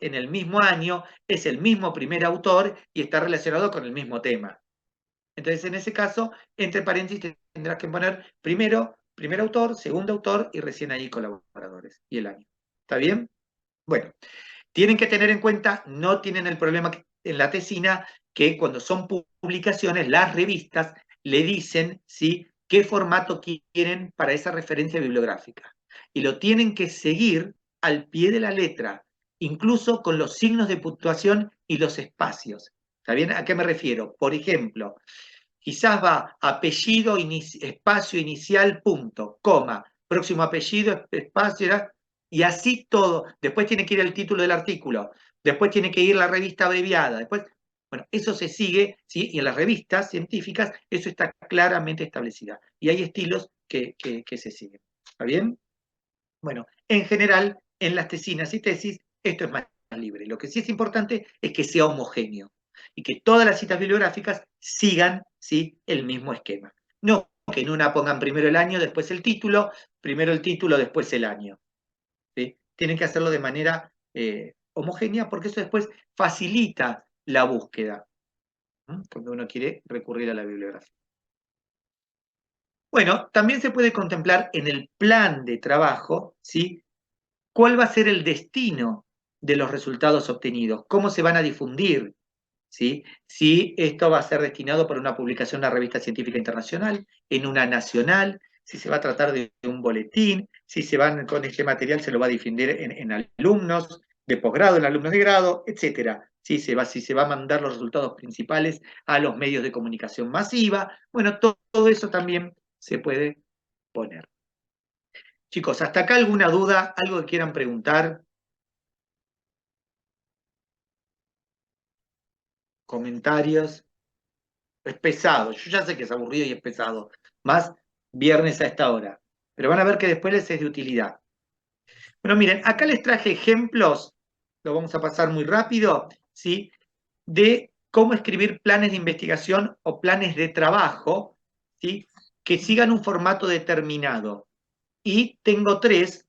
en el mismo año, es el mismo primer autor y está relacionado con el mismo tema. Entonces, en ese caso, entre paréntesis tendrás que poner primero, primer autor, segundo autor y recién ahí colaboradores y el año. ¿Está bien? Bueno, tienen que tener en cuenta, no tienen el problema en la tesina, que cuando son publicaciones, las revistas le dicen, ¿sí?, qué formato quieren para esa referencia bibliográfica. Y lo tienen que seguir al pie de la letra, incluso con los signos de puntuación y los espacios. ¿Está bien? ¿A qué me refiero? Por ejemplo, quizás va apellido, espacio inicial, punto, coma, próximo apellido, espacio, y así todo. Después tiene que ir el título del artículo, después tiene que ir la revista abreviada, después, bueno, eso se sigue, ¿sí? Y en las revistas científicas eso está claramente establecido. Y hay estilos que se siguen. ¿Está bien? Bueno, en general, en las tesinas y tesis, esto es más libre. Lo que sí es importante es que sea homogéneo y que todas las citas bibliográficas sigan, ¿sí?, el mismo esquema. No que en una pongan primero el año, después el título, primero el título, después el año. ¿Sí? Tienen que hacerlo de manera homogénea porque eso después facilita la búsqueda, ¿sí?, cuando uno quiere recurrir a la bibliografía. Bueno, también se puede contemplar en el plan de trabajo, ¿sí?, cuál va a ser el destino de los resultados obtenidos, cómo se van a difundir, ¿sí? Si esto va a ser destinado para una publicación en una revista científica internacional, en una nacional, si se va a tratar de un boletín, si se van con este material se lo va a difundir en alumnos de posgrado, en alumnos de grado, etcétera. Si se va a mandar los resultados principales a los medios de comunicación masiva, bueno, todo eso también se puede poner. Chicos, ¿hasta acá alguna duda? ¿Algo que quieran preguntar? ¿Comentarios? Es pesado, yo ya sé que es aburrido y es pesado, más viernes a esta hora, pero van a ver que después les es de utilidad. Bueno, miren, acá les traje ejemplos, lo vamos a pasar muy rápido, ¿sí?, de cómo escribir planes de investigación o planes de trabajo, ¿sí?, que sigan un formato determinado. Y tengo tres.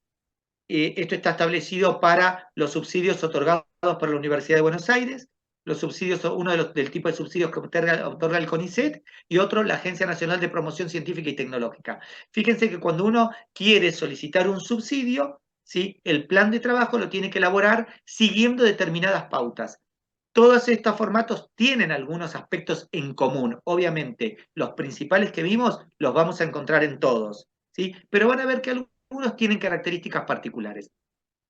Esto está establecido para los subsidios otorgados por la Universidad de Buenos Aires, los subsidios, uno del tipo de subsidios que otorga el CONICET y otro la Agencia Nacional de Promoción Científica y Tecnológica. Fíjense que cuando uno quiere solicitar un subsidio, ¿sí?, el plan de trabajo lo tiene que elaborar siguiendo determinadas pautas. Todos estos formatos tienen algunos aspectos en común. Obviamente, los principales que vimos los vamos a encontrar en todos, ¿sí?, pero van a ver que algunos tienen características particulares.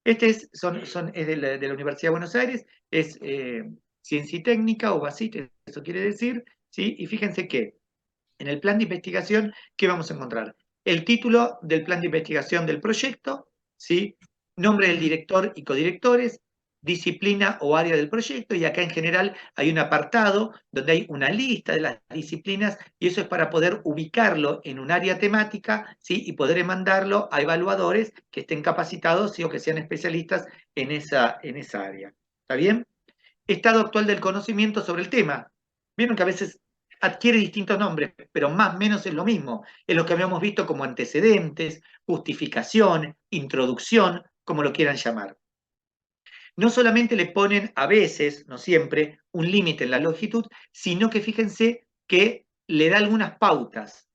Este es de la Universidad de Buenos Aires, es Ciencia y Técnica, o BACIT, eso quiere decir, ¿sí? Y fíjense que en el plan de investigación, ¿qué vamos a encontrar? El título del plan de investigación del proyecto, ¿sí?, nombre del director y codirectores, disciplina o área del proyecto, y acá en general hay un apartado donde hay una lista de las disciplinas, y eso es para poder ubicarlo en un área temática, ¿sí?, y poder mandarlo a evaluadores que estén capacitados, ¿sí?, o que sean especialistas en esa área. ¿Está bien? Estado actual del conocimiento sobre el tema. Vieron que a veces adquiere distintos nombres, pero más o menos es lo mismo. Es lo que habíamos visto como antecedentes, justificación, introducción, como lo quieran llamar. No solamente le ponen a veces, no siempre, un límite en la longitud, sino que fíjense que le da algunas pautas.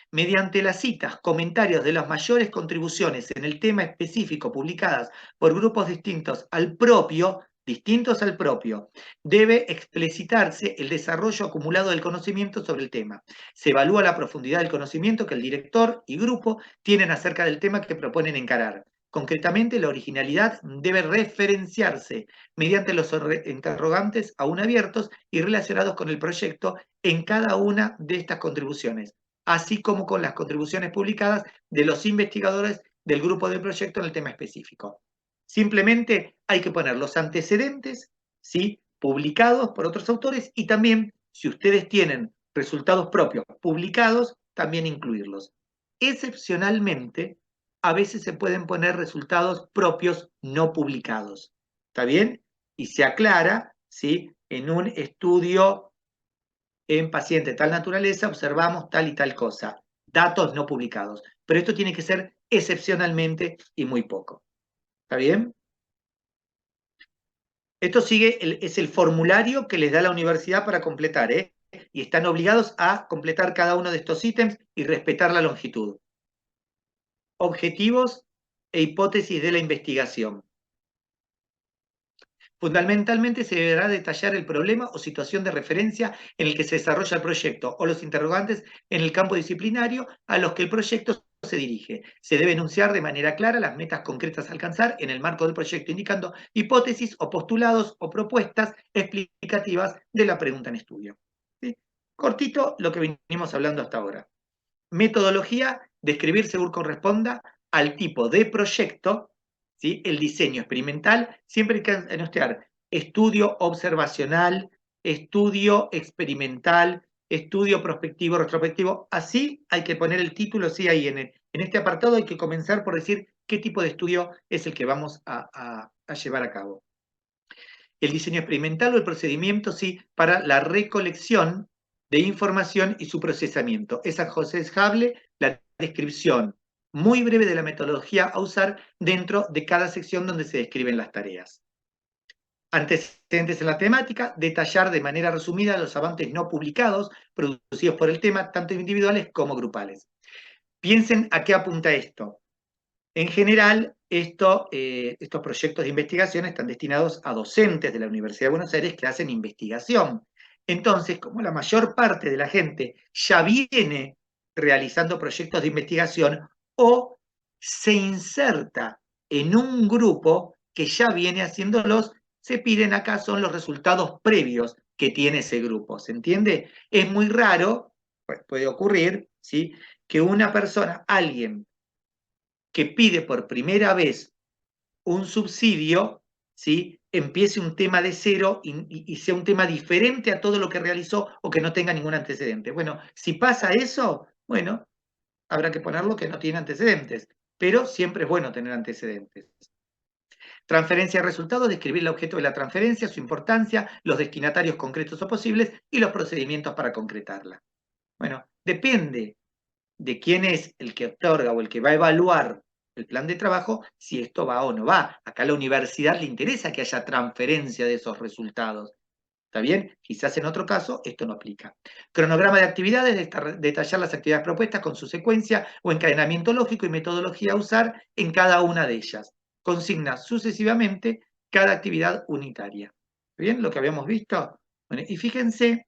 Mediante las citas, comentarios de las mayores contribuciones en el tema específico publicadas por grupos distintos al propio, debe explicitarse el desarrollo acumulado del conocimiento sobre el tema. Se evalúa la profundidad del conocimiento que el director y grupo tienen acerca del tema que proponen encarar. Concretamente, la originalidad debe referenciarse mediante los interrogantes aún abiertos y relacionados con el proyecto en cada una de estas contribuciones, así como con las contribuciones publicadas de los investigadores del grupo de proyecto en el tema específico. Simplemente hay que poner los antecedentes, ¿sí?, publicados por otros autores, y también, si ustedes tienen resultados propios publicados, también incluirlos. Excepcionalmente, a veces se pueden poner resultados propios no publicados. ¿Está bien? Y se aclara, ¿sí?, en un estudio en paciente de tal naturaleza observamos tal y tal cosa. Datos no publicados. Pero esto tiene que ser excepcionalmente y muy poco. ¿Está bien? Esto es el formulario que les da la universidad para completar, ¿eh? Y están obligados a completar cada uno de estos ítems y respetar la longitud. Objetivos e hipótesis de la investigación. Fundamentalmente se deberá detallar el problema o situación de referencia en el que se desarrolla el proyecto o los interrogantes en el campo disciplinario a los que el proyecto se dirige. Se debe enunciar de manera clara las metas concretas a alcanzar en el marco del proyecto, indicando hipótesis o postulados o propuestas explicativas de la pregunta en estudio. ¿Sí? Cortito lo que venimos hablando hasta ahora. Metodología, describir según corresponda al tipo de proyecto, ¿sí? El diseño experimental, siempre hay que enunciar estudio observacional, estudio experimental, estudio prospectivo, retrospectivo. Así hay que poner el título, sí, ahí en este apartado hay que comenzar por decir qué tipo de estudio es el que vamos a llevar a cabo. El diseño experimental o el procedimiento, sí, para la recolección de información y su procesamiento. Es aconsejable la descripción muy breve de la metodología a usar dentro de cada sección donde se describen las tareas. Antecedentes en la temática, detallar de manera resumida los avances no publicados producidos por el tema, tanto individuales como grupales. Piensen a qué apunta esto. En general, estos proyectos de investigación están destinados a docentes de la Universidad de Buenos Aires que hacen investigación. Entonces, como la mayor parte de la gente ya viene realizando proyectos de investigación o se inserta en un grupo que ya viene haciéndolos, se piden acá son los resultados previos que tiene ese grupo. ¿Se entiende? Es muy raro, puede ocurrir, ¿sí? Que una persona, alguien que pide por primera vez un subsidio, ¿sí? Empiece un tema de cero y sea un tema diferente a todo lo que realizó o que no tenga ningún antecedente. Bueno, si pasa eso, bueno, habrá que ponerlo que no tiene antecedentes, pero siempre es bueno tener antecedentes. Transferencia de resultados, describir el objeto de la transferencia, su importancia, los destinatarios concretos o posibles y los procedimientos para concretarla. Bueno, depende de quién es el que otorga o el que va a evaluar el plan de trabajo, si esto va o no va. Acá a la universidad le interesa que haya transferencia de esos resultados. ¿Está bien? Quizás en otro caso esto no aplica. Cronograma de actividades, detallar las actividades propuestas con su secuencia o encadenamiento lógico y metodología a usar en cada una de ellas. Consigna sucesivamente cada actividad unitaria. ¿Bien? Lo que habíamos visto. Bueno, y fíjense,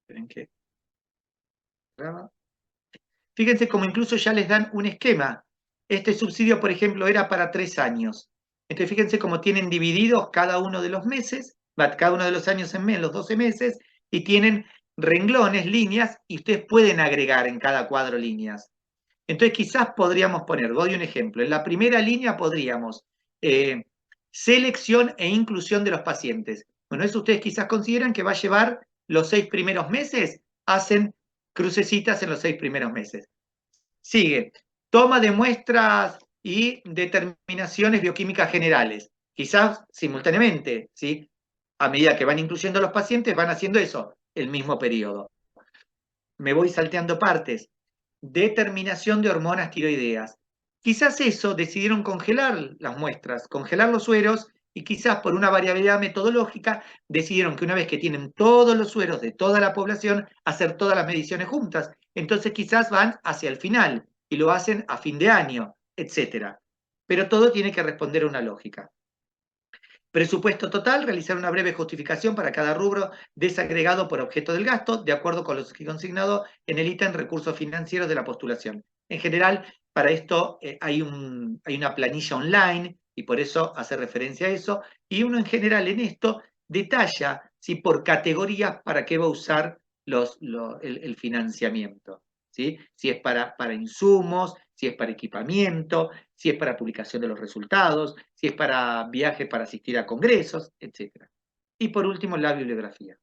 esperen que fíjense cómo incluso ya les dan un esquema. Este subsidio, por ejemplo, era para 3 años. Entonces, fíjense cómo tienen divididos cada uno de los meses, cada uno de los años en los 12 meses, y tienen renglones, líneas, y ustedes pueden agregar en cada cuadro líneas. Entonces, quizás podríamos poner, doy un ejemplo, en la primera línea podríamos selección e inclusión de los pacientes. Bueno, eso ustedes quizás consideran que va a llevar los 6 primeros meses, hacen crucecitas en los 6 primeros meses. Sigue, toma de muestras y determinaciones bioquímicas generales. Quizás simultáneamente, ¿sí? A medida que van incluyendo los pacientes, van haciendo eso el mismo periodo. Me voy salteando partes. Determinación de hormonas tiroideas. Quizás eso decidieron congelar las muestras, congelar los sueros, y quizás por una variabilidad metodológica decidieron que una vez que tienen todos los sueros de toda la población, hacer todas las mediciones juntas. Entonces quizás van hacia el final y lo hacen a fin de año, etc. Pero todo tiene que responder a una lógica. Presupuesto total, realizar una breve justificación para cada rubro desagregado por objeto del gasto, de acuerdo con lo que consignado en el ítem recursos financieros de la postulación. En general, para esto hay una planilla online y por eso hace referencia a eso. Y uno en general en esto detalla si por categorías para qué va a usar el financiamiento. ¿Sí? Si es para insumos, si es para equipamiento, si es para publicación de los resultados, si es para viajes para asistir a congresos, etc. Y por último, la bibliografía.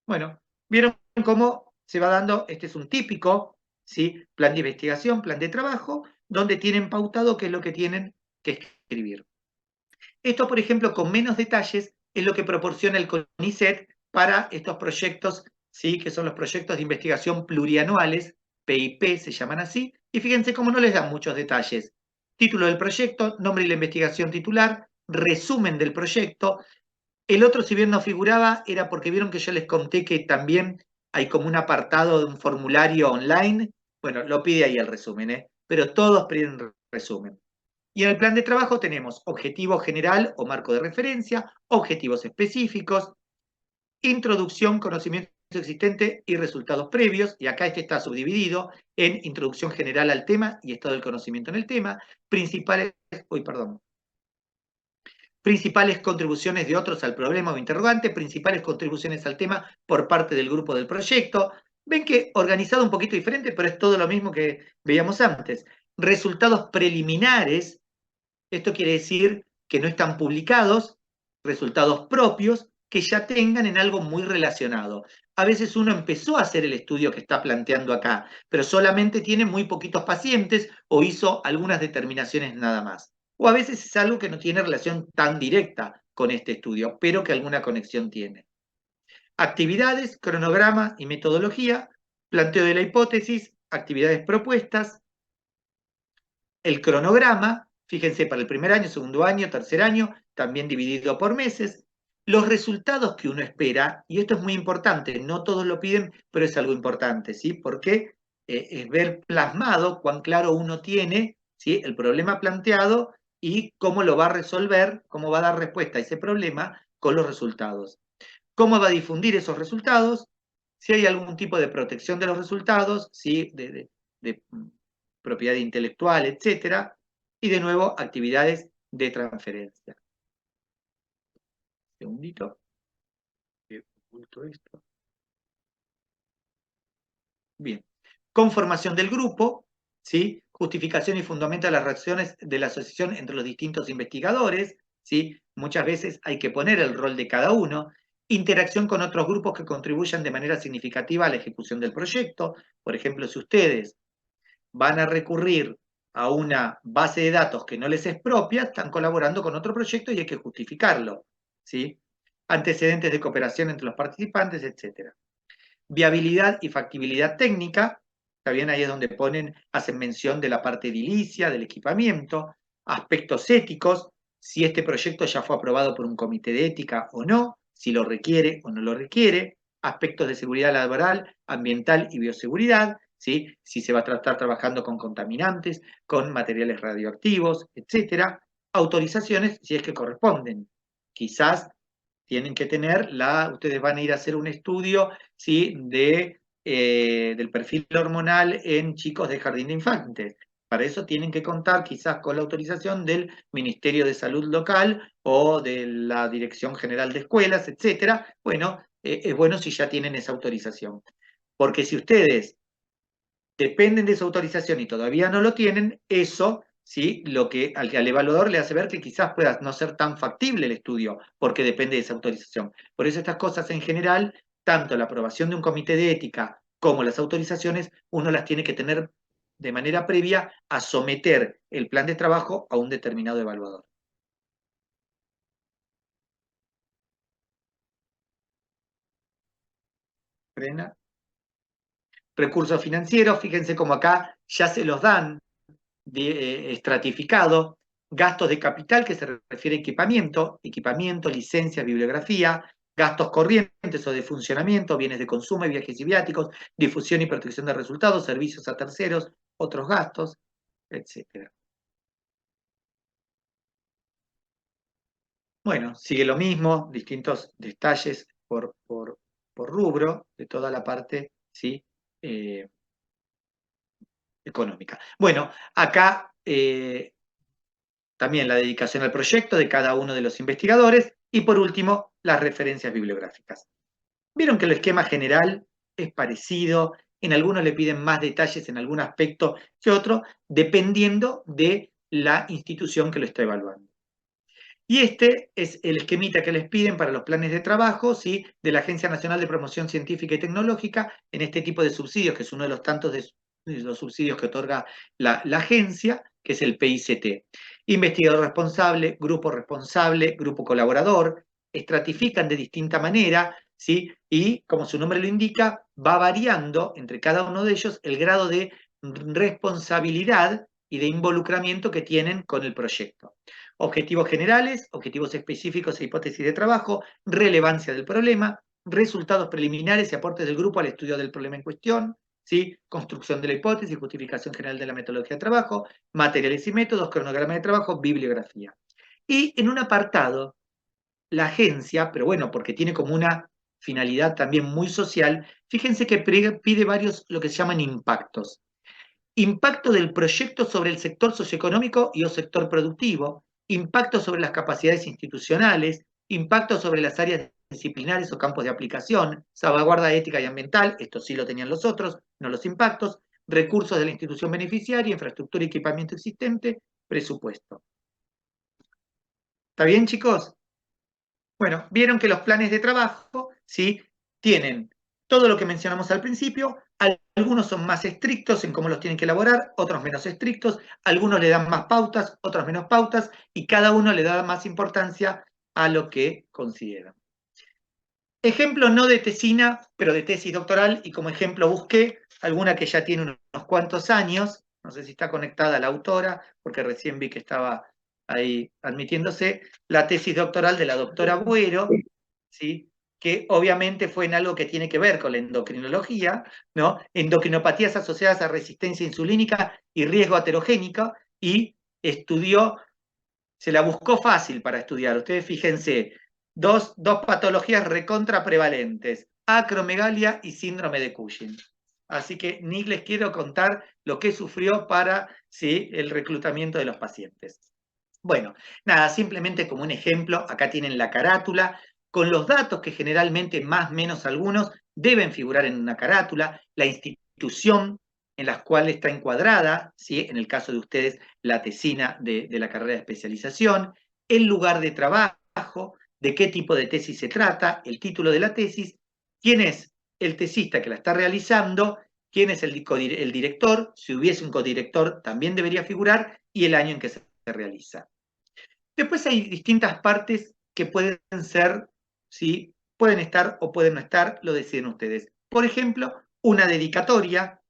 Bueno, vieron cómo se va dando, este es un típico, ¿sí? Plan de investigación, plan de trabajo, donde tienen pautado qué es lo que tienen que escribir. Esto, por ejemplo, con menos detalles, es lo que proporciona el CONICET para estos proyectos, ¿sí? Que son los proyectos de investigación plurianuales, PIP se llaman así, y fíjense cómo no les dan muchos detalles. Título del proyecto, nombre y la investigación titular, resumen del proyecto. El otro, si bien no figuraba, era porque vieron que yo les conté que también hay como un apartado de un formulario online. Bueno, lo pide ahí el resumen, ¿eh? Pero todos piden resumen. Y en el plan de trabajo tenemos objetivo general o marco de referencia, objetivos específicos, introducción, conocimiento existente y resultados previos. Y acá este está subdividido en introducción general al tema y estado del conocimiento en el tema, principales, principales contribuciones de otros al problema o interrogante, principales contribuciones al tema por parte del grupo del proyecto. Ven que organizado un poquito diferente, pero es todo lo mismo que veíamos antes. Resultados preliminares, esto quiere decir que no están publicados, resultados propios que ya tengan en algo muy relacionado. A veces uno empezó a hacer el estudio que está planteando acá, pero solamente tiene muy poquitos pacientes o hizo algunas determinaciones nada más. O a veces es algo que no tiene relación tan directa con este estudio, pero que alguna conexión tiene. Actividades, cronograma y metodología, planteo de la hipótesis, actividades propuestas, el cronograma, fíjense, para el primer año, segundo año, tercer año, también dividido por meses, los resultados que uno espera, y esto es muy importante, no todos lo piden, pero es algo importante, ¿sí? Porque es ver plasmado cuán claro uno tiene, ¿sí?, el problema planteado y cómo lo va a resolver, cómo va a dar respuesta a ese problema con los resultados. ¿Cómo va a difundir esos resultados? Si hay algún tipo de protección de los resultados, ¿sí?, de propiedad intelectual, etcétera, y de nuevo actividades de transferencia. Un segundito, que oculto esto. Bien. Conformación del grupo, ¿sí? Justificación y fundamento de las reacciones de la asociación entre los distintos investigadores, ¿sí? Muchas veces hay que poner el rol de cada uno. Interacción con otros grupos que contribuyan de manera significativa a la ejecución del proyecto. Por ejemplo, si ustedes van a recurrir a una base de datos que no les es propia, están colaborando con otro proyecto y hay que justificarlo, ¿sí? Antecedentes de cooperación entre los participantes, etc. Viabilidad y factibilidad técnica, está bien, ahí es donde hacen mención de la parte edilicia, del equipamiento, aspectos éticos, si este proyecto ya fue aprobado por un comité de ética o no, si lo requiere o no lo requiere, aspectos de seguridad laboral, ambiental y bioseguridad, ¿sí?, si se va a estar trabajando con contaminantes, con materiales radioactivos, etcétera, autorizaciones si es que corresponden. Quizás tienen que tener ustedes van a ir a hacer un estudio, ¿sí?, del perfil hormonal en chicos de jardín de infantes. Para eso tienen que contar quizás con la autorización del Ministerio de Salud local o de la Dirección General de Escuelas, etcétera. Bueno, es bueno si ya tienen esa autorización. Porque si ustedes dependen de esa autorización y todavía no lo tienen, eso, ¿sí?, lo que al evaluador le hace ver que quizás pueda no ser tan factible el estudio, porque depende de esa autorización. Por eso estas cosas en general, tanto la aprobación de un comité de ética como las autorizaciones, uno las tiene que tener de manera previa a someter el plan de trabajo a un determinado evaluador. Frena. Recursos financieros, fíjense como acá ya se los dan estratificado, gastos de capital que se refiere a equipamiento, licencias, bibliografía, gastos corrientes o de funcionamiento, bienes de consumo y viajes y viáticos, difusión y protección de resultados, servicios a terceros, otros gastos, etc. Bueno, sigue lo mismo, distintos detalles por rubro de toda la parte, ¿sí?, eh, económica. Bueno, acá también la dedicación al proyecto de cada uno de los investigadores y por último las referencias bibliográficas. Vieron que el esquema general es parecido, en algunos le piden más detalles en algún aspecto que otro, dependiendo de la institución que lo está evaluando. Y este es el esquemita que les piden para los planes de trabajo, ¿sí?, de la Agencia Nacional de Promoción Científica y Tecnológica en este tipo de subsidios, que es uno de los tantos de los subsidios que otorga la agencia, que es el PICT. Investigador responsable, grupo colaborador, estratifican de distinta manera, ¿sí?, y como su nombre lo indica, va variando entre cada uno de ellos el grado de responsabilidad y de involucramiento que tienen con el proyecto. objetivos generales, objetivos específicos e hipótesis de trabajo, relevancia del problema, resultados preliminares y aportes del grupo al estudio del problema en cuestión, ¿sí? Construcción de la hipótesis, justificación general de la metodología de trabajo, materiales y métodos, cronograma de trabajo, bibliografía. Y en un apartado, la agencia, pero bueno, porque tiene como una finalidad también muy social, fíjense que pide varios, lo que se llaman impactos. Impacto del proyecto sobre el sector socioeconómico y o sector productivo, impacto sobre las capacidades institucionales, impacto sobre las áreas disciplinares o campos de aplicación, salvaguarda ética y ambiental, esto sí lo tenían los otros, no los impactos, recursos de la institución beneficiaria, infraestructura y equipamiento existente, presupuesto. ¿Está bien, chicos? Bueno, vieron que los planes de trabajo, ¿sí? Tienen todo lo que mencionamos al principio, algunos son más estrictos en cómo los tienen que elaborar, otros menos estrictos, algunos le dan más pautas, otros menos pautas, y cada uno le da más importancia a lo que consideran. Ejemplo no de tesina, pero de tesis doctoral, y como ejemplo busqué alguna que ya tiene unos cuantos años, no sé si está conectada la autora, porque recién vi que estaba ahí admitiéndose, la tesis doctoral de la doctora Buero, ¿sí? Que obviamente fue en algo que tiene que ver con la endocrinología, ¿no? Endocrinopatías asociadas a resistencia insulínica y riesgo aterogénico, y estudió, se la buscó fácil para estudiar. Ustedes fíjense, dos patologías recontra prevalentes, acromegalia y síndrome de Cushing. Así que ni les quiero contar lo que sufrió para, ¿sí?, el reclutamiento de los pacientes. Bueno, nada, simplemente como un ejemplo, acá tienen la carátula, con los datos que generalmente más o menos algunos deben figurar en una carátula, la institución en la cual está encuadrada, ¿sí?, en el caso de ustedes, la tesina de la carrera de especialización, el lugar de trabajo, de qué tipo de tesis se trata, el título de la tesis, quién es el tesista que la está realizando, quién es el director, si hubiese un codirector también debería figurar, y el año en que se realiza. Después hay distintas partes que pueden ser, ¿sí?, pueden estar o pueden no estar, lo deciden ustedes. Por ejemplo, una dedicatoria,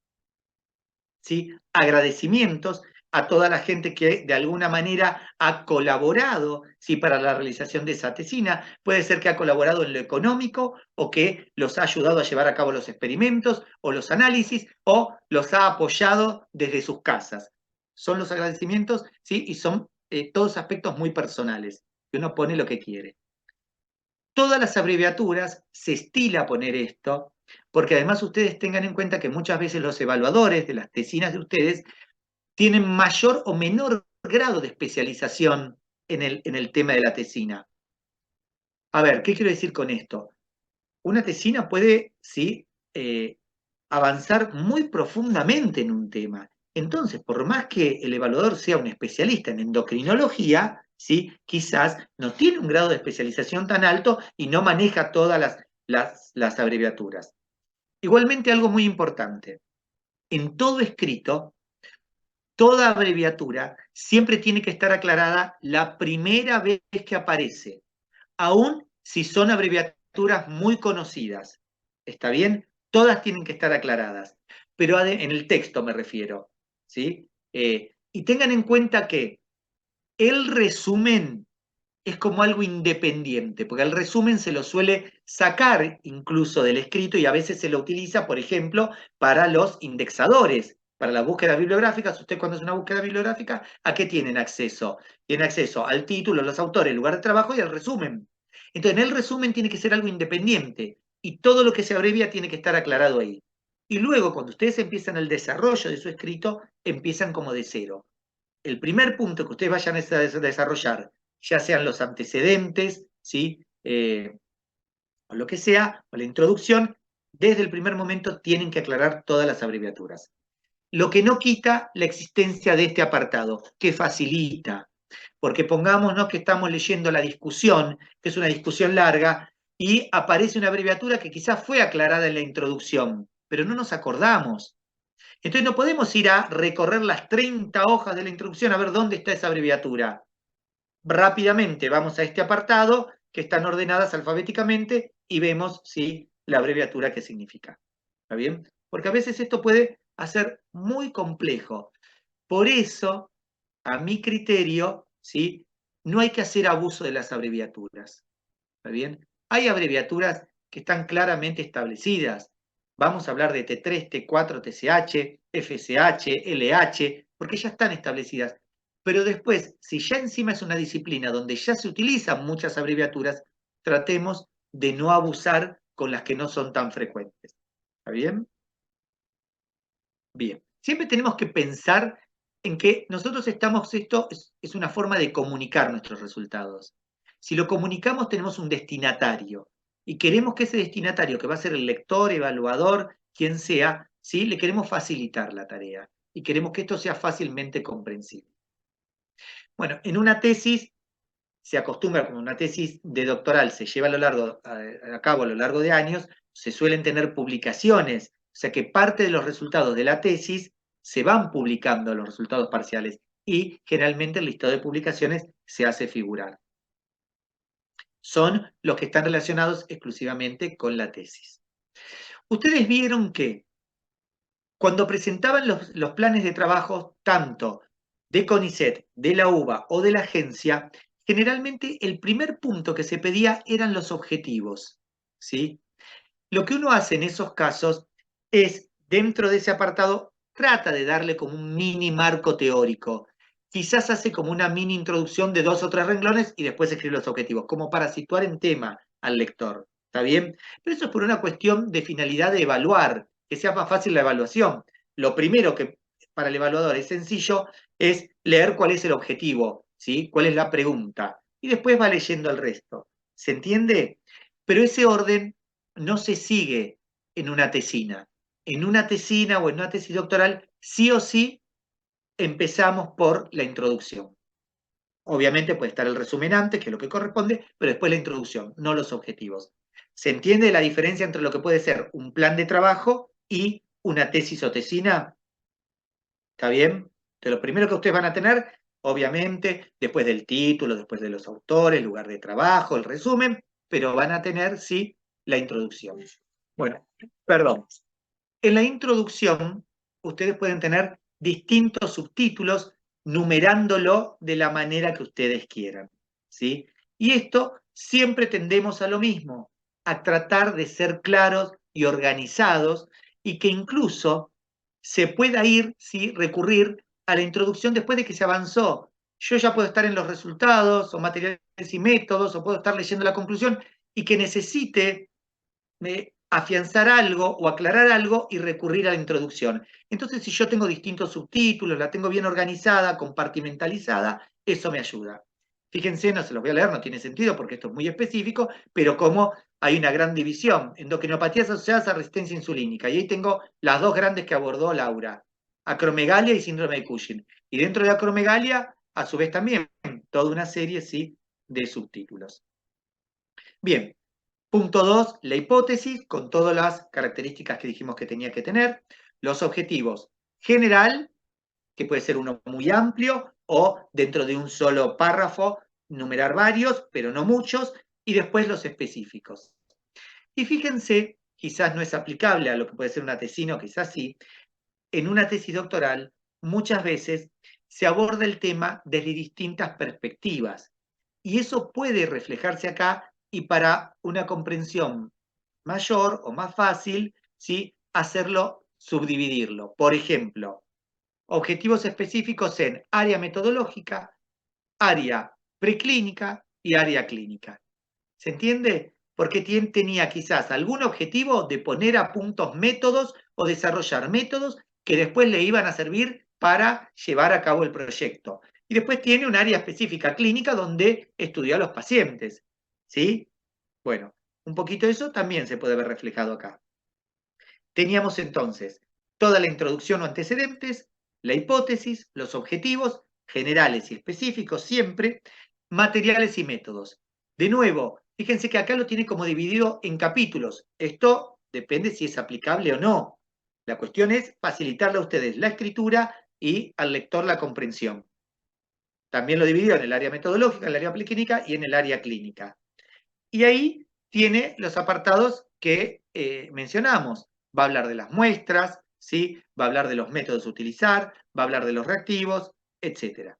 ¿sí?, agradecimientos a toda la gente que de alguna manera ha colaborado, ¿sí?, para la realización de esa tesina. Puede ser que ha colaborado en lo económico o que los ha ayudado a llevar a cabo los experimentos o los análisis o los ha apoyado desde sus casas. Son los agradecimientos, ¿sí?, y son todos aspectos muy personales, que uno pone lo que quiere. Todas las abreviaturas se estila poner esto, porque además ustedes tengan en cuenta que muchas veces los evaluadores de las tesinas de ustedes tienen mayor o menor grado de especialización en el tema de la tesina. A ver, ¿qué quiero decir con esto? Una tesina puede, sí, avanzar muy profundamente en un tema. Entonces, por más que el evaluador sea un especialista en endocrinología, ¿sí?, quizás no tiene un grado de especialización tan alto y no maneja todas las abreviaturas. Igualmente, algo muy importante, en todo escrito, toda abreviatura siempre tiene que estar aclarada la primera vez que aparece, aun si son abreviaturas muy conocidas. ¿Está bien? Todas tienen que estar aclaradas, pero en el texto me refiero, ¿sí? Y tengan en cuenta que el resumen es como algo independiente, porque el resumen se lo suele sacar incluso del escrito y a veces se lo utiliza, por ejemplo, para los indexadores, para las búsquedas bibliográficas. Usted cuando hace una búsqueda bibliográfica, ¿a qué tienen acceso? Tienen acceso al título, los autores, el lugar de trabajo y al resumen. Entonces, en el resumen tiene que ser algo independiente y todo lo que se abrevia tiene que estar aclarado ahí. Y luego, cuando ustedes empiezan el desarrollo de su escrito, empiezan como de cero. El primer punto que ustedes vayan a desarrollar, ya sean los antecedentes, ¿sí?, o lo que sea, o la introducción, desde el primer momento tienen que aclarar todas las abreviaturas. Lo que no quita la existencia de este apartado, que facilita, porque pongámonos que estamos leyendo la discusión, que es una discusión larga, y aparece una abreviatura que quizás fue aclarada en la introducción, pero no nos acordamos. Entonces no podemos ir a recorrer las 30 hojas de la introducción a ver dónde está esa abreviatura. Rápidamente vamos a este apartado, que están ordenadas alfabéticamente, y vemos, ¿sí?, la abreviatura que significa. ¿Está bien? Porque a veces esto puede hacer muy complejo. Por eso, a mi criterio, ¿sí?, no hay que hacer abuso de las abreviaturas. ¿Está bien? Hay abreviaturas que están claramente establecidas. Vamos a hablar de T3, T4, TCH, FSH, LH, porque ya están establecidas. Pero después, si ya encima es una disciplina donde ya se utilizan muchas abreviaturas, tratemos de no abusar con las que no son tan frecuentes. ¿Está bien? Bien. Siempre tenemos que pensar en que nosotros estamos, esto es una forma de comunicar nuestros resultados. Si lo comunicamos, tenemos un destinatario y queremos que ese destinatario, que va a ser el lector, evaluador, quien sea, ¿sí? Le queremos facilitar la tarea y queremos que esto sea fácilmente comprensible. Bueno, en una tesis se acostumbra, como una tesis de doctoral se lleva a cabo a lo largo de años, se suelen tener publicaciones, o sea que parte de los resultados de la tesis se van publicando los resultados parciales y generalmente el listado de publicaciones se hace figurar. Son los que están relacionados exclusivamente con la tesis. Ustedes vieron que cuando presentaban los planes de trabajo, tanto de CONICET, de la UBA o de la agencia, generalmente el primer punto que se pedía eran los objetivos, ¿sí? Lo que uno hace en esos casos es, dentro de ese apartado, trata de darle como un mini marco teórico. Quizás hace como una mini introducción de 2 o 3 renglones y después escribe los objetivos, como para situar en tema al lector. ¿Está bien? Pero eso es por una cuestión de finalidad de evaluar, que sea más fácil la evaluación. Lo primero que para el evaluador es sencillo es leer cuál es el objetivo, ¿sí? Cuál es la pregunta. Y después va leyendo el resto. ¿Se entiende? Pero ese orden no se sigue en una tesina. En una tesina o en una tesis doctoral, sí o sí empezamos por la introducción. Obviamente puede estar el resumen antes, que es lo que corresponde, pero después la introducción, no los objetivos. ¿Se entiende la diferencia entre lo que puede ser un plan de trabajo y una tesis o tesina? ¿Está bien? De lo primero que ustedes van a tener, obviamente, después del título, después de los autores, lugar de trabajo, el resumen, pero van a tener, sí, la introducción. Bueno, perdón. En la introducción, ustedes pueden tener distintos subtítulos numerándolo de la manera que ustedes quieran, ¿sí? Y esto siempre tendemos a lo mismo, a tratar de ser claros y organizados y que incluso se pueda ir, ¿sí? Recurrir a la introducción después de que se avanzó. Yo ya puedo estar en los resultados o materiales y métodos o puedo estar leyendo la conclusión y que necesite afianzar algo o aclarar algo y recurrir a la introducción. Entonces, si yo tengo distintos subtítulos, la tengo bien organizada, compartimentalizada, eso me ayuda. Fíjense, no se los voy a leer, no tiene sentido porque esto es muy específico, pero como hay una gran división, endocrinopatías asociadas a resistencia insulínica, y ahí tengo las dos grandes que abordó Laura, acromegalia y síndrome de Cushing. Y dentro de acromegalia, a su vez también, toda una serie, sí, de subtítulos. Bien, punto 2, la hipótesis, con todas las características que dijimos que tenía que tener. Los objetivos, general, que puede ser uno muy amplio, o dentro de un solo párrafo, numerar varios, pero no muchos, y después los específicos. Y fíjense, quizás no es aplicable a lo que puede ser una tesina, quizás sí, en una tesis doctoral, muchas veces se aborda el tema desde distintas perspectivas. Y eso puede reflejarse acá y para una comprensión mayor o más fácil, ¿sí? Hacerlo, subdividirlo. Por ejemplo, objetivos específicos en área metodológica, área preclínica y área clínica. ¿Se entiende? Porque tenía quizás algún objetivo de poner a puntos métodos o desarrollar métodos que después le iban a servir para llevar a cabo el proyecto. Y después tiene un área específica clínica donde estudió a los pacientes. ¿Sí? Bueno, un poquito de eso también se puede ver reflejado acá. Teníamos entonces toda la introducción o antecedentes, la hipótesis, los objetivos, generales y específicos siempre, materiales y métodos. De nuevo, fíjense que acá lo tiene como dividido en capítulos. Esto depende si es aplicable o no. La cuestión es facilitarle a ustedes la escritura y al lector la comprensión. También lo dividió en el área metodológica, en el área preclínica y en el área clínica. Y ahí tiene los apartados que mencionamos. Va a hablar de las muestras, ¿sí? Va a hablar de los métodos a utilizar, va a hablar de los reactivos, etc.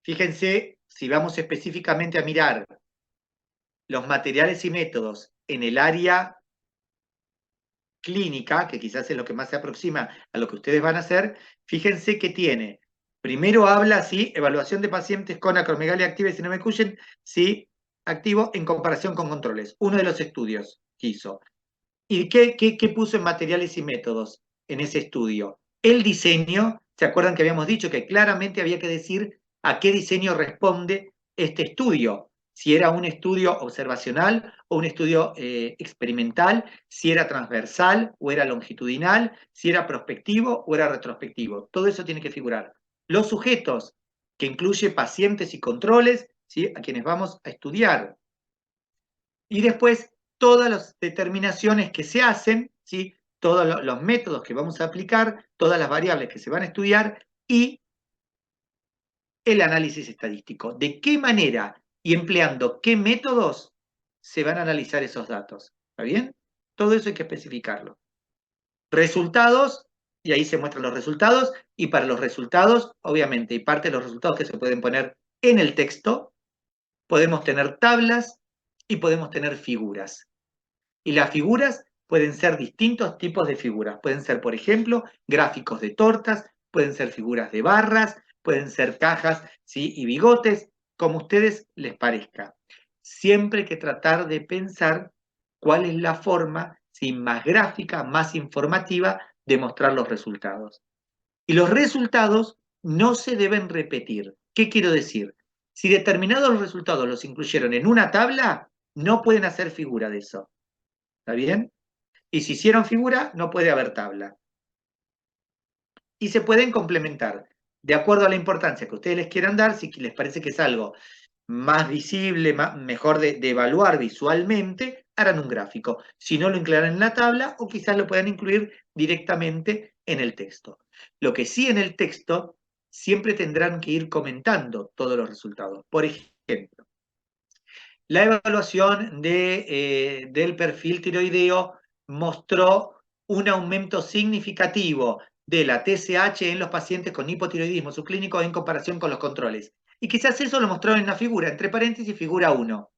Fíjense, si vamos específicamente a mirar los materiales y métodos en el área clínica, que quizás es lo que más se aproxima a lo que ustedes van a hacer, fíjense que tiene, primero habla, sí, evaluación de pacientes con acromegalia activa y síndrome de Cushing, sí, activo en comparación con controles, uno de los estudios que hizo. ¿Y qué puso en materiales y métodos en ese estudio? El diseño, ¿se acuerdan que habíamos dicho que claramente había que decir a qué diseño responde este estudio? Si era un estudio observacional o un estudio experimental, si era transversal o era longitudinal, si era prospectivo o era retrospectivo. Todo eso tiene que figurar. Los sujetos, que incluye pacientes y controles, ¿sí? A quienes vamos a estudiar. Y después todas las determinaciones que se hacen, ¿sí? Todos los métodos que vamos a aplicar, todas las variables que se van a estudiar y el análisis estadístico. ¿De qué manera y empleando qué métodos se van a analizar esos datos? ¿Está bien? Todo eso hay que especificarlo. Resultados, y ahí se muestran los resultados, y para los resultados, obviamente, y parte de los resultados que se pueden poner en el texto, podemos tener tablas y podemos tener figuras. Y las figuras pueden ser distintos tipos de figuras. Pueden ser, por ejemplo, gráficos de tortas, pueden ser figuras de barras, pueden ser cajas, ¿sí? Y bigotes, como a ustedes les parezca. Siempre hay que tratar de pensar cuál es la forma, ¿sí? Más gráfica, más informativa de mostrar los resultados. Y los resultados no se deben repetir. ¿Qué quiero decir? Si determinados resultados los incluyeron en una tabla, no pueden hacer figura de eso. ¿Está bien? Y si hicieron figura, no puede haber tabla. Y se pueden complementar de acuerdo a la importancia que ustedes les quieran dar, si les parece que es algo más visible, mejor de evaluar visualmente, harán un gráfico. Si no, lo incluirán en la tabla o quizás lo puedan incluir directamente en el texto. Lo que sí en el texto, siempre tendrán que ir comentando todos los resultados. Por ejemplo, la evaluación del perfil tiroideo mostró un aumento significativo de la TSH en los pacientes con hipotiroidismo subclínico en comparación con los controles. Y quizás eso lo mostraron en una figura, entre paréntesis, figura 1.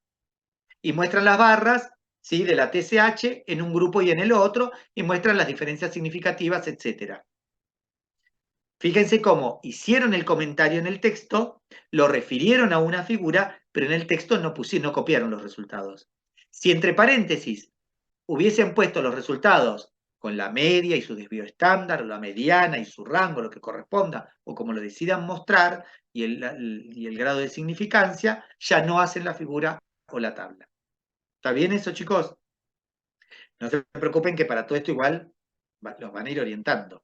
Y muestran las barras, ¿sí? De la TSH en un grupo y en el otro, y muestran las diferencias significativas, etc. Fíjense cómo hicieron el comentario en el texto, lo refirieron a una figura, pero en el texto no copiaron los resultados. Si entre paréntesis hubiesen puesto los resultados con la media y su desvío estándar, o la mediana y su rango, lo que corresponda, o como lo decidan mostrar, y el grado de significancia, ya no hacen la figura o la tabla. ¿Está bien eso, chicos? No se preocupen que para todo esto igual los van a ir orientando.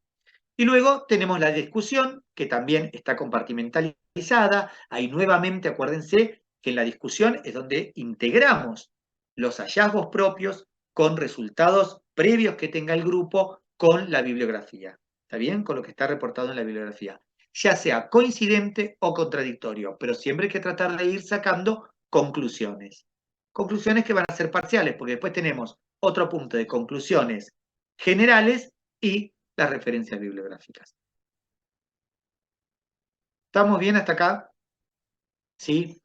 Y luego tenemos la discusión, que también está compartimentalizada. Ahí nuevamente acuérdense que en la discusión es donde integramos los hallazgos propios con resultados previos que tenga el grupo con la bibliografía. ¿Está bien? Con lo que está reportado en la bibliografía. Ya sea coincidente o contradictorio, pero siempre hay que tratar de ir sacando conclusiones. Conclusiones que van a ser parciales, porque después tenemos otro punto de conclusiones generales y las referencias bibliográficas. ¿Estamos bien hasta acá? ¿Sí?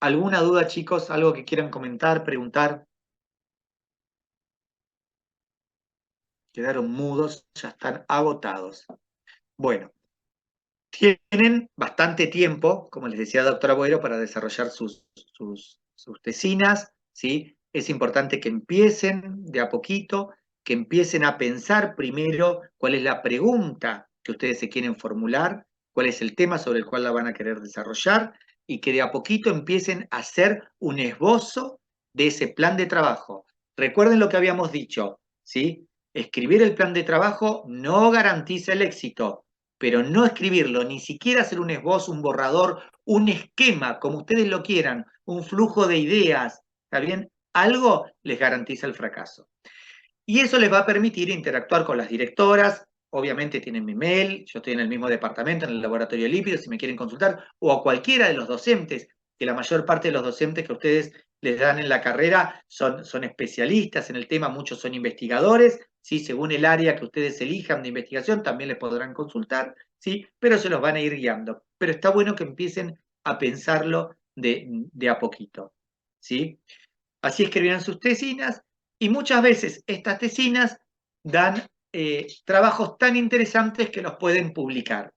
¿Alguna duda, chicos? ¿Algo que quieran comentar, preguntar? Quedaron mudos, ya están agotados. Bueno, tienen bastante tiempo, como les decía doctora Boero, para desarrollar sus tesinas, ¿sí? Es importante que empiecen de a poquito, que empiecen a pensar primero cuál es la pregunta que ustedes se quieren formular, cuál es el tema sobre el cual la van a querer desarrollar, y que de a poquito empiecen a hacer un esbozo de ese plan de trabajo. Recuerden lo que habíamos dicho, ¿sí? Escribir el plan de trabajo no garantiza el éxito, pero no escribirlo, ni siquiera hacer un esbozo, un borrador, un esquema, como ustedes lo quieran, un flujo de ideas, ¿está bien? Algo les garantiza el fracaso. Y eso les va a permitir interactuar con las directoras, obviamente tienen mi mail, yo estoy en el mismo departamento, en el laboratorio de lípidos, si me quieren consultar, o a cualquiera de los docentes, que la mayor parte de los docentes que ustedes les dan en la carrera son especialistas en el tema, muchos son investigadores, ¿sí? Según el área que ustedes elijan de investigación, también les podrán consultar, ¿sí? Pero se los van a ir guiando. Pero está bueno que empiecen a pensarlo de a poquito, ¿sí? Así escribirán sus tesinas y muchas veces estas tesinas dan trabajos tan interesantes que los pueden publicar.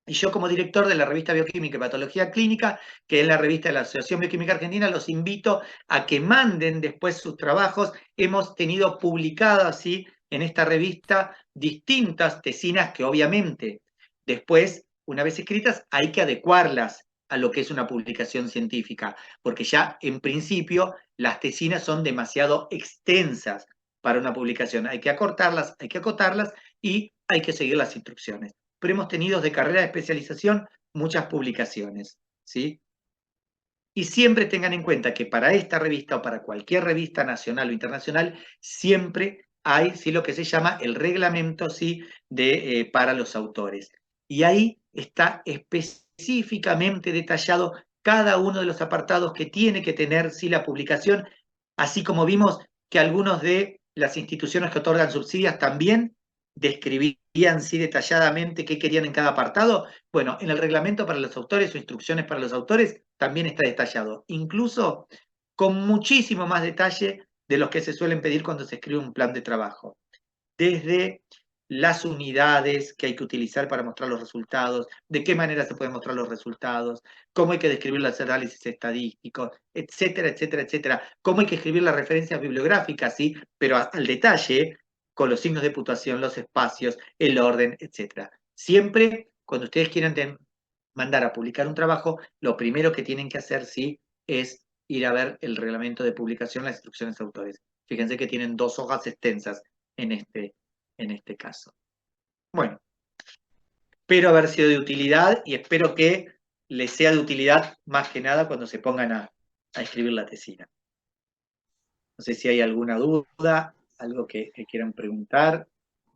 Y yo como director de la revista Bioquímica y Patología Clínica, que es la revista de la Asociación Bioquímica Argentina, los invito a que manden después sus trabajos. Hemos tenido publicadas así en esta revista distintas tesinas que obviamente después, una vez escritas, hay que adecuarlas a lo que es una publicación científica, porque ya en principio las tesinas son demasiado extensas para una publicación. Hay que acortarlas, hay que acotarlas y hay que seguir las instrucciones. Pero hemos tenido de carrera de especialización muchas publicaciones, ¿sí? Y siempre tengan en cuenta que para esta revista o para cualquier revista nacional o internacional, siempre hay ¿sí? Lo que se llama el reglamento ¿sí? Para los autores. Y ahí está específicamente detallado cada uno de los apartados que tiene que tener ¿sí? La publicación, así como vimos que algunos de las instituciones que otorgan subsidios también describían sí detalladamente qué querían en cada apartado. Bueno, en el reglamento para los autores o instrucciones para los autores también está detallado, incluso con muchísimo más detalle de los que se suelen pedir cuando se escribe un plan de trabajo. Desde las unidades que hay que utilizar para mostrar los resultados, de qué manera se pueden mostrar los resultados, cómo hay que describir los análisis estadísticos, etcétera, etcétera, etcétera. Cómo hay que escribir las referencias bibliográficas, ¿sí? Pero al detalle, con los signos de puntuación, los espacios, el orden, etcétera. Siempre, cuando ustedes quieran mandar a publicar un trabajo, lo primero que tienen que hacer, sí, es ir a ver el reglamento de publicación, las instrucciones de autores. Fíjense que tienen 2 hojas extensas en este caso. Bueno, espero haber sido de utilidad y espero que les sea de utilidad más que nada cuando se pongan a escribir la tesina. No sé si hay alguna duda, algo que quieran preguntar.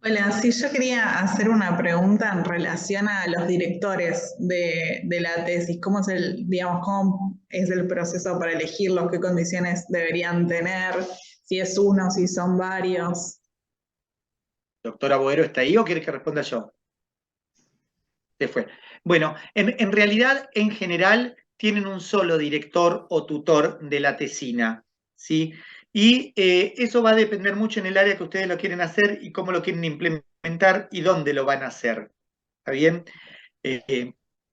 Hola, sí, yo quería hacer una pregunta en relación a los directores de la tesis. ¿Cómo es digamos, cómo es el proceso para elegirlos? ¿Qué condiciones deberían tener? Si es uno, si son varios. ¿Doctora Boero está ahí o quiere que responda yo? Se fue. Bueno, en realidad, en general, tienen un solo director o tutor de la tesina, ¿sí? Y eso va a depender mucho en el área que ustedes lo quieren hacer y cómo lo quieren implementar y dónde lo van a hacer. ¿Está bien?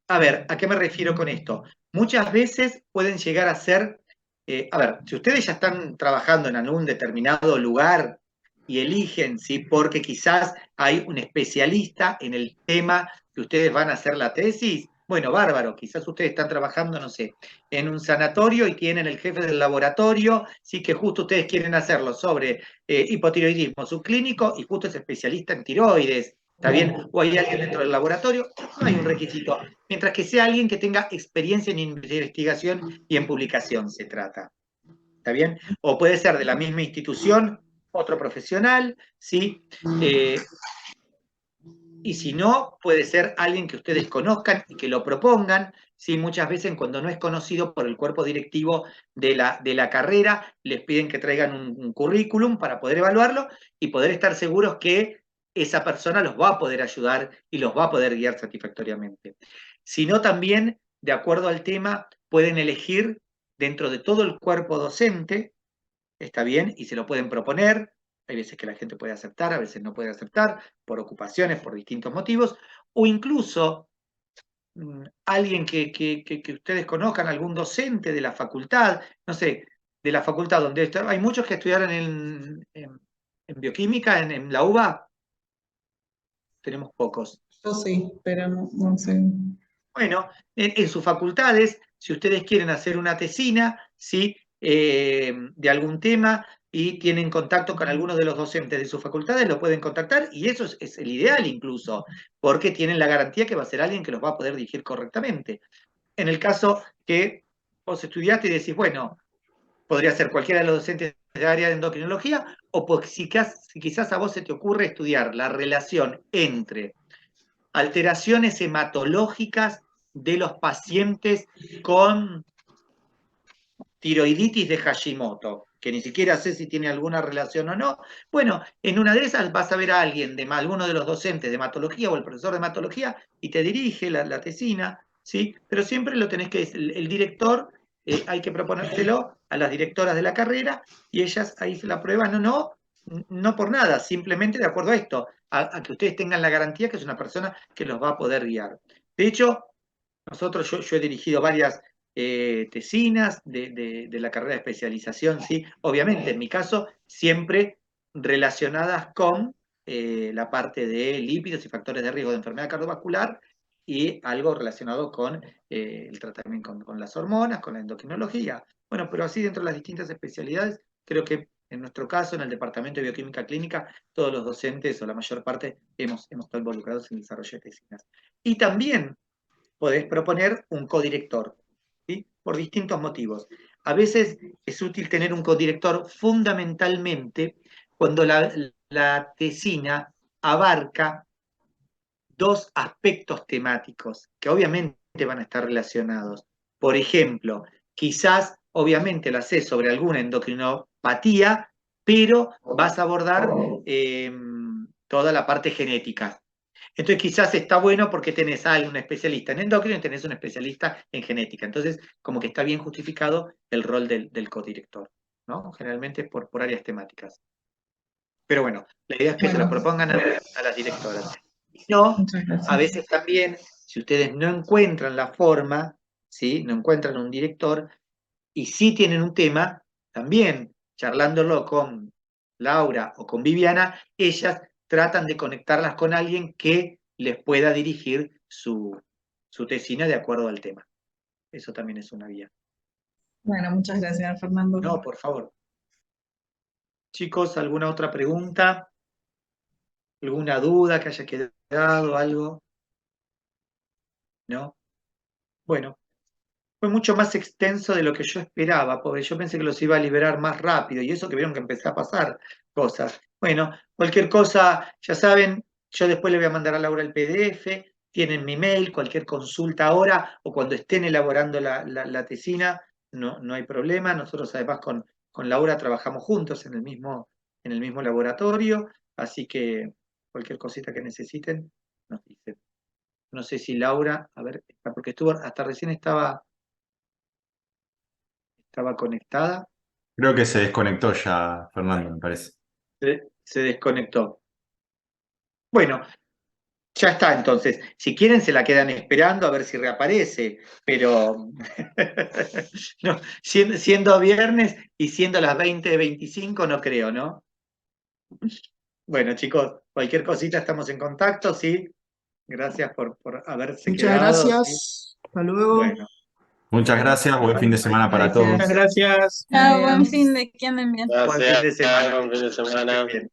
A ver, ¿a qué me refiero con esto? Muchas veces pueden llegar a ser, a ver, si ustedes ya están trabajando en algún determinado lugar y eligen, ¿sí? Porque quizás hay un especialista en el tema que ustedes van a hacer la tesis, bueno, bárbaro, quizás ustedes están trabajando, no sé, en un sanatorio y tienen el jefe del laboratorio, sí que justo ustedes quieren hacerlo sobre hipotiroidismo subclínico y justo es especialista en tiroides, ¿está bien? O hay alguien dentro del laboratorio, no hay un requisito. Mientras que sea alguien que tenga experiencia en investigación y en publicación se trata. ¿Está bien? O puede ser de la misma institución, otro profesional, ¿sí? Y si no, puede ser alguien que ustedes conozcan y que lo propongan. ¿Sí? Muchas veces cuando no es conocido por el cuerpo directivo de la carrera, les piden que traigan un currículum para poder evaluarlo y poder estar seguros que esa persona los va a poder ayudar y los va a poder guiar satisfactoriamente. Si no, también, de acuerdo al tema, pueden elegir dentro de todo el cuerpo docente, está bien, y se lo pueden proponer. Hay veces que la gente puede aceptar, a veces no puede aceptar, por ocupaciones, por distintos motivos, o incluso alguien que ustedes conozcan, algún docente de la facultad, no sé, de la facultad donde hay muchos que estudiaron en bioquímica, en la UBA, tenemos pocos. Yo sí, pero no sé. Bueno, en sus facultades, si ustedes quieren hacer una tesina, ¿sí? De algún tema y tienen contacto con algunos de los docentes de sus facultades, lo pueden contactar y eso es el ideal incluso, porque tienen la garantía que va a ser alguien que los va a poder dirigir correctamente. En el caso que vos estudiaste y decís, bueno, podría ser cualquiera de los docentes de área de endocrinología, o pues, si quizás a vos se te ocurre estudiar la relación entre alteraciones hematológicas de los pacientes con tiroiditis de Hashimoto. que ni siquiera sé si tiene alguna relación o no. Bueno, en una de esas vas a ver a alguien, alguno de los docentes de hematología o el profesor de hematología, y te dirige la tesina, ¿sí? Pero siempre lo tenés que, el director, hay que proponérselo a las directoras de la carrera, y ellas ahí se la aprueban o no, no por nada, simplemente de acuerdo a esto, a que ustedes tengan la garantía que es una persona que los va a poder guiar. De hecho, yo he dirigido varias tesinas de la carrera de especialización, ¿sí? Obviamente, en mi caso, siempre relacionadas con la parte de lípidos y factores de riesgo de enfermedad cardiovascular, y algo relacionado con el tratamiento con las hormonas, con la endocrinología. Bueno, pero así dentro de las distintas especialidades, creo que en nuestro caso, en el Departamento de Bioquímica Clínica, todos los docentes, o la mayor parte, hemos estado involucrados en el desarrollo de tesinas. Y también podés proponer un codirector, ¿sí? Por distintos motivos. A veces es útil tener un codirector fundamentalmente cuando la tesina abarca dos aspectos temáticos que obviamente van a estar relacionados. Por ejemplo, quizás obviamente lo haces sobre alguna endocrinopatía, pero vas a abordar toda la parte genética. Entonces quizás está bueno porque tenés a un especialista en endocrino y tenés un especialista en genética. Entonces, como que está bien justificado el rol del codirector, ¿no? Generalmente por áreas temáticas. Pero bueno, la idea es que se lo propongan a las directoras. Si no, a veces también, si ustedes no encuentran la forma, ¿sí? No encuentran un director, y sí tienen un tema, también charlándolo con Laura o con Viviana, ellas tratan de conectarlas con alguien que les pueda dirigir su tesina de acuerdo al tema. Eso también es una vía. Bueno, muchas gracias, Fernando. No, por favor. Chicos, ¿alguna otra pregunta? ¿Alguna duda que haya quedado? ¿Algo? ¿No? Bueno, fue mucho más extenso de lo que yo esperaba, porque yo pensé que los iba a liberar más rápido, y eso que vieron que empecé a pasar cosas. Bueno, cualquier cosa, ya saben, yo después le voy a mandar a Laura el PDF, tienen mi mail, cualquier consulta ahora o cuando estén elaborando la tesina, no hay problema. Nosotros además con Laura trabajamos juntos en el mismo laboratorio, así que cualquier cosita que necesiten, nos dicen. No sé si Laura, a ver, porque hasta recién estaba conectada, Creo que se desconectó ya, Fernando, me parece. se desconectó. Bueno, ya está entonces. Si quieren se la quedan esperando a ver si reaparece, pero no, siendo viernes y siendo las 20:25 no creo, ¿no? Bueno, chicos, cualquier cosita estamos en contacto, ¿sí? Gracias por haberse Muchas quedado. ¿Sí? gracias. Hasta luego. Bueno, Muchas gracias, buen fin de semana para todos. Muchas gracias. Chao, Buen fin de que anden bien. buen fin de semana. Buen fin de semana. Bien.